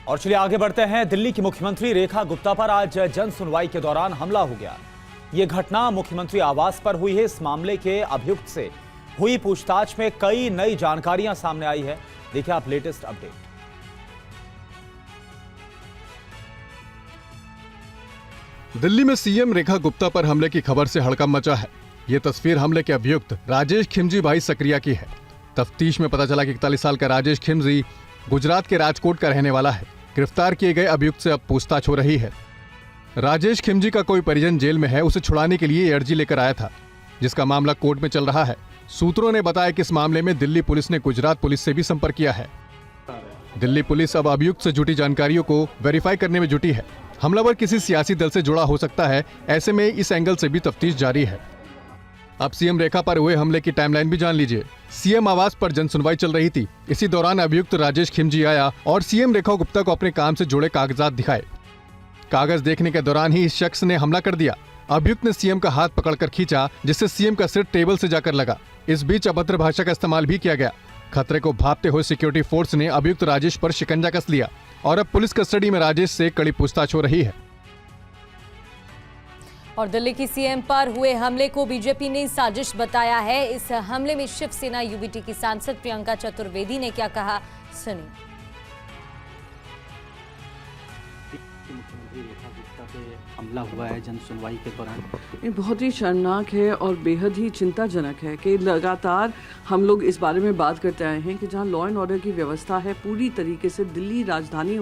और चलिए आगे बढ़ते हैं। दिल्ली की मुख्यमंत्री रेखा गुप्ता पर आज जन सुनवाई के दौरान हमला हो गया। यह घटना मुख्यमंत्री आवास पर हुई है। इस मामले के अभियुक्त से हुई पूछताछ में कई नई जानकारियां सामने आई है। देखिए आप लेटेस्ट अपडेट। दिल्ली में सीएम रेखा गुप्ता पर हमले की खबर से हड़कंप मचा है। ये तस्वीर हमले के अभियुक्त राजेश खिमजी भाई सकरिया की है। तफ्तीश में पता चला कि 41 साल का राजेश खिमजी गुजरात के राजकोट का रहने वाला है। गिरफ्तार किए गए अभियुक्त से अब पूछताछ हो रही है। राजेश खिमजी का कोई परिजन जेल में है, उसे छुड़ाने के लिए अर्जी लेकर आया था, जिसका मामला कोर्ट में चल रहा है। सूत्रों ने बताया कि इस मामले में दिल्ली पुलिस ने गुजरात पुलिस से भी संपर्क किया है। दिल्ली पुलिस अब अभियुक्त से जुटी जानकारियों को वेरीफाई करने में जुटी है। हमलावर किसी सियासी दल से जुड़ा हो सकता है, ऐसे में इस एंगल से भी तफ्तीश जारी है। अब सीएम रेखा पर हुए हमले की टाइमलाइन भी जान लीजिए। सीएम आवास पर जनसुनवाई चल रही थी। इसी दौरान अभियुक्त राजेश खिमजी आया और सीएम रेखा गुप्ता को अपने काम से जुड़े कागजात दिखाए। कागज देखने के दौरान ही इस शख्स ने हमला कर दिया। अभियुक्त ने सीएम का हाथ पकड़कर खींचा, जिससे सीएम का सिर टेबल से जाकर लगा। इस बीच अभद्र भाषा का इस्तेमाल भी किया गया। खतरे को भांपते हुए सिक्योरिटी फोर्स ने अभियुक्त राजेश पर शिकंजा कस लिया और अब पुलिस कस्टडी में राजेश से कड़ी पूछताछ हो रही है। और दिल्ली की सीएम पर हुए हमले को बीजेपी ने साजिश बताया है। इस हमले में शिवसेना यूबीटी की सांसद प्रियंका चतुर्वेदी ने क्या कहा, सुनिए। मुख्यमंत्री रेखा गुप्ता पे हमला हुआ है जन सुनवाई के दौरान। ये बहुत ही शर्मनाक है और बेहद ही चिंताजनक है कि लगातार हम लोग इस बारे में बात करते आए हैं कि जहां लॉ एंड ऑर्डर की व्यवस्था है पूरी तरीके से दिल्ली राजधानी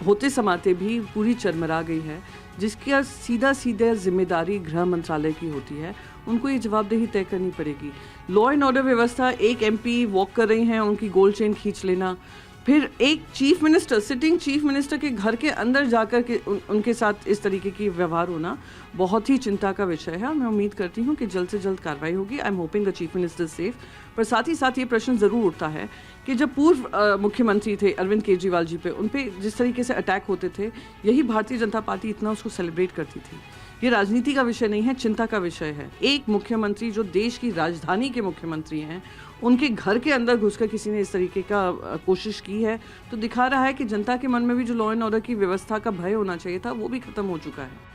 होते समाते भी पूरी चरमरा गई है, जिसकी सीधा जिम्मेदारी गृह मंत्रालय की होती है। उनको ये जवाबदेही तय करनी पड़ेगी। लॉ एंड ऑर्डर व्यवस्था, एक एमपी वॉक कर रही हैं, उनकी गोल्ड चेन खींच लेना, फिर एक chief minister, sitting chief minister के घर के अंदर जाकर के उनके साथ इस तरीके की व्यवहार होना बहुत ही चिंता का विषय है। और मैं उम्मीद करती हूँ कि जल्द से जल्द कार्रवाई होगी। I am hoping the chief minister safe. पर साथ ही साथ ये प्रश्न ज़रूर उठता है कि जब पूर्व मुख्यमंत्री थे अरविंद केजरीवाल जी पे, उन पे जिस तरीके से अटैक होते थे, यही भारतीय जनता पार्टी इतना उसको सेलिब्रेट करती थी। ये राजनीति का विषय नहीं है, चिंता का विषय है। एक मुख्यमंत्री जो देश की राजधानी के मुख्यमंत्री हैं, उनके घर के अंदर घुसकर किसी ने इस तरीके का कोशिश की है, तो दिखा रहा है कि जनता के मन में भी जो लॉ एंड ऑर्डर की व्यवस्था का भय होना चाहिए था, वो भी खत्म हो चुका है।